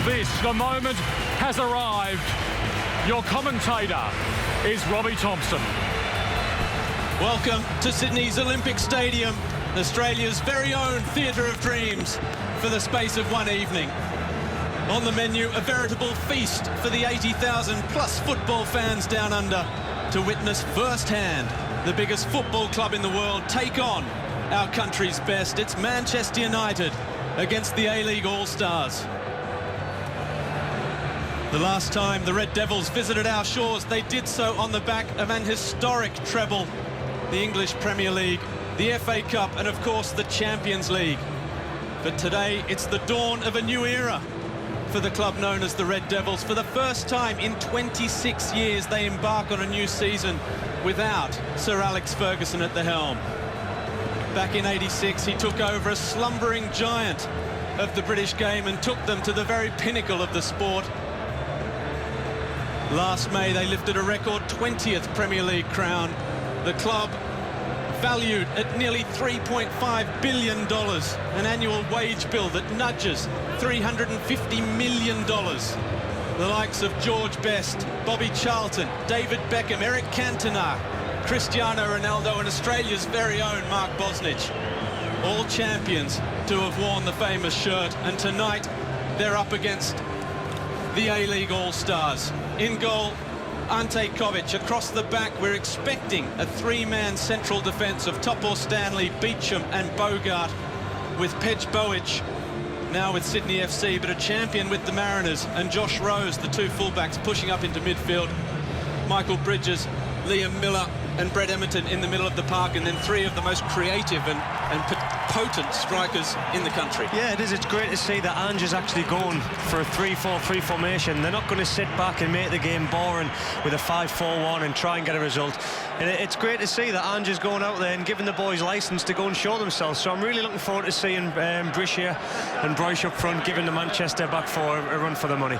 this. The moment has arrived. Your commentator is Robbie Thompson. Welcome to Sydney's Olympic Stadium, Australia's very own theatre of dreams for the space of one evening. On the menu, a veritable feast for the 80,000 plus football fans down under to witness firsthand the biggest football club in the world take on our country's best. It's Manchester United against the A-League All-Stars. The last time the Red Devils visited our shores, they did so on the back of an historic treble. The English Premier League, the FA Cup, and of course the Champions League. But today, it's the dawn of a new era for the club known as the Red Devils. For the first time in 26 years, they embark on a new season without Sir Alex Ferguson at the helm. Back in '86, he took over a slumbering giant of the British game and took them to the very pinnacle of the sport. Last May, they lifted a record 20th Premier League crown. The club valued at nearly $3.5 billion, an annual wage bill that nudges $350 million. The likes of George Best, Bobby Charlton, David Beckham, Eric Cantona, Cristiano Ronaldo, and Australia's very own Mark Bosnich. All champions to have worn the famous shirt, and tonight they're up against the A-League All-Stars. In goal, Ante Kovic. Across the back, we're expecting a three-man central defence of Topor Stanley, Beecham and Bogart, with Pej Bojic now with Sydney FC, but a champion with the Mariners, and Josh Rose, the two fullbacks, pushing up into midfield. Michael Bridges, Liam Miller and Brett Emerton in the middle of the park, and then three of the most creative and potent strikers in the country. Yeah, it is. It's great to see that Ange is actually going for a 3-4-3 formation. They're not going to sit back and make the game boring with a 5-4-1 and try and get a result. And it's great to see that Ange is going out there and giving the boys license to go and show themselves. So I'm really looking forward to seeing Brescia and Bryce up front giving the Manchester back four a run for the money.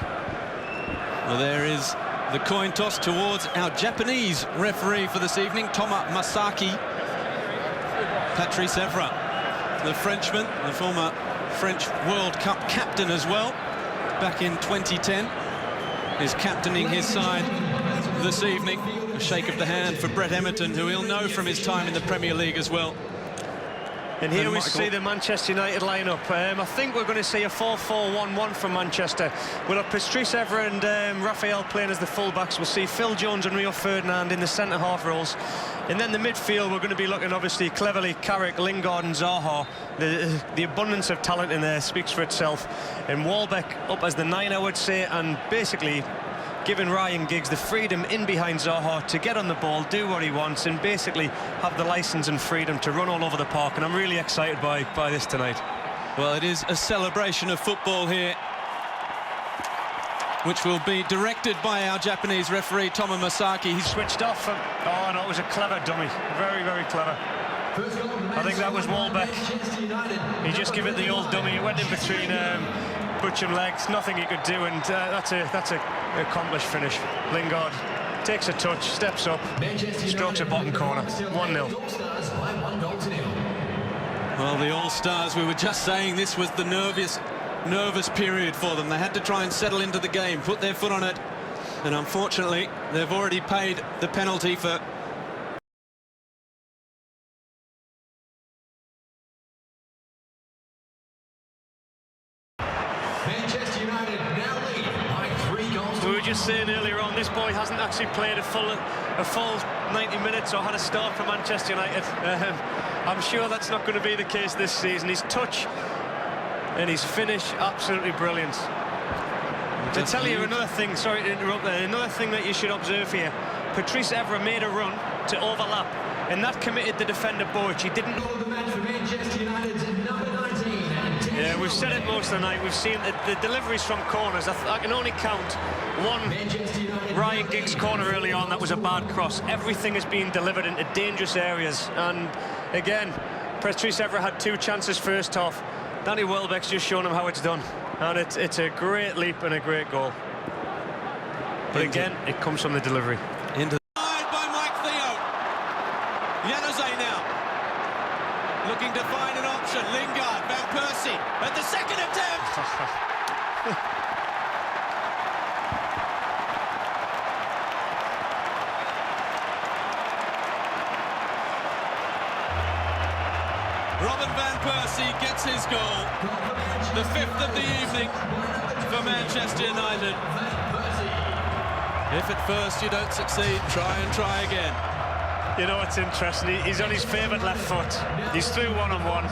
Well, there is the coin toss towards our Japanese referee for this evening, Toma Masaki. Patrice Evra, the Frenchman, the former French World Cup captain as well, back in 2010, is captaining his side this evening. A shake of the hand for Brett Emerton, who he'll know from his time in the Premier League as well. And here we see the Manchester United lineup. I think we're going to see a 4-4-1-1 from Manchester. We'll have Patrice Evra and Raphael playing as the full-backs. We'll see Phil Jones and Rio Ferdinand in the centre-half roles. And then the midfield, we're going to be looking, obviously, Cleverley, Carrick, Lingard and Zaha. The abundance of talent in there speaks for itself. And Walbeck up as the 9, I would say, and basically giving Ryan Giggs the freedom in behind Zaha to get on the ball, do what he wants, and basically have the licence and freedom to run all over the park. And I'm really excited by this tonight. Well, it is a celebration of football here, which will be directed by our Japanese referee, Toma Masaki. He's switched off. Oh, no, it was a clever dummy. Very, very clever. I think that was Walbeck. He just gave it the old dummy. It went in between Butcham legs, nothing he could do, and that's a accomplished finish. Lingard takes a touch, steps up, strokes a bottom corner. 1-0. Well, the All-Stars, we were just saying this was the nervous period for them. They had to try and settle into the game, put their foot on it, and unfortunately they've already paid the penalty for Manchester United now lead by 3 goals. We were just saying earlier on, this boy hasn't actually played a full 90 minutes or had a start for Manchester United. I'm sure that's not going to be the case this season. His touch and his finish, absolutely brilliant. To tell you another thing, sorry to interrupt there, another thing that you should observe here, Patrice Evra made a run to overlap, and that committed the defender Bojic. He didn't. The match for Manchester United's number 19. Yeah, we've said it most of the night. We've seen the deliveries from corners. I can only count one Ryan Giggs corner early on that was a bad cross. Everything is being delivered into dangerous areas. And again, Patrice Evra had 2 chances first half. Danny Welbeck's just shown him how it's done. And it's a great leap and a great goal. But again, it comes from the delivery. Into by Mike Theo. Januzaj now looking to find an option. Lingard, Van Persie at the second attempt. Robin van Persie gets his goal. The 5th of the evening for Manchester United. If at first you don't succeed, try and try again. You know what's interesting? He's on his favourite left foot. He's through one-on-one.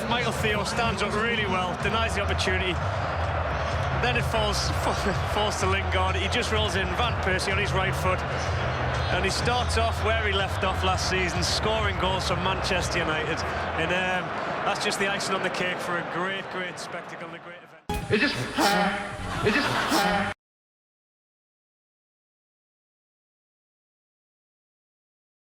Michael Theo stands up really well, denies the opportunity. Then it falls to Lingard. He just rolls in Van Persie on his right foot. And he starts off where he left off last season, scoring goals for Manchester United. And that's just the icing on the cake for a great, great spectacle and a great event.